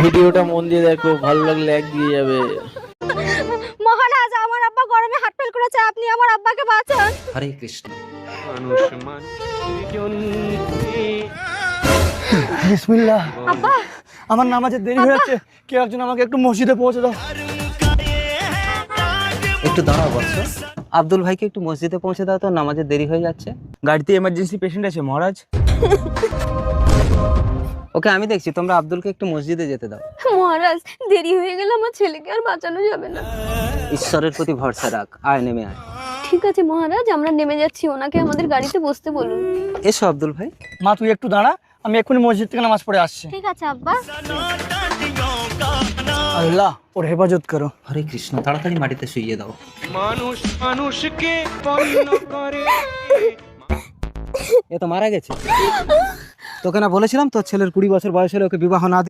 ভিডিওটা মন দিয়ে দেখো, ভালো লাগলে এক দিয়ে যাবে। মহারাজ, আমার আব্বা গরমে হাত ফেল করেছে, আপনি আমার আব্বাকে বাঁচান। হরে কৃষ্ণ। বিসমিল্লাহ। আব্বা, আমার নামাজের দেরি হয়ে যাচ্ছে, কেউ একজন আমাকে একটু মসজিদে পৌঁছে দাও। একটু দাঁড়াও বৎস। আব্দুল ভাইকে একটু মসজিদে পৌঁছে দাও তো, নামাজের দেরি হয়ে যাচ্ছে। গাড়িতে এমার্জেন্সি পেশেন্ট আছে মহারাজ। ওকে আমি দেখছি, তোমরা আব্দুলকে একটু মসজিদে যেতে দাও। মহারাজ দেরি হয়ে গেলে আমার ছেলেকে আর বাঁচানো যাবে না। ঈশ্বরের প্রতি ভরসা রাখ, আয় নেমে আয়। ঠিক আছে মহারাজ, আমরা নেমে যাচ্ছি, ওনাকে আমাদের গাড়িতে বসতে বলুন। এসো আব্দুল ভাই। মা তুই একটু দাঁড়া, আমি এক্ষুনি মসজিদ থেকে নামাজ পড়ে আসছি। ঠিক আছে আব্বা। আল্লাহ ওর হেফাজত করো। হরে কৃষ্ণ, তাড়াতাড়ি মাটিতে শুইয়ে দাও। মানুষ মানুষকে পণ্য করে। এ তো মারা গেছে। তোকে না বলেছিলাম তোর ছেলের 20 বছর বয়স হলে ওকে বিবাহ না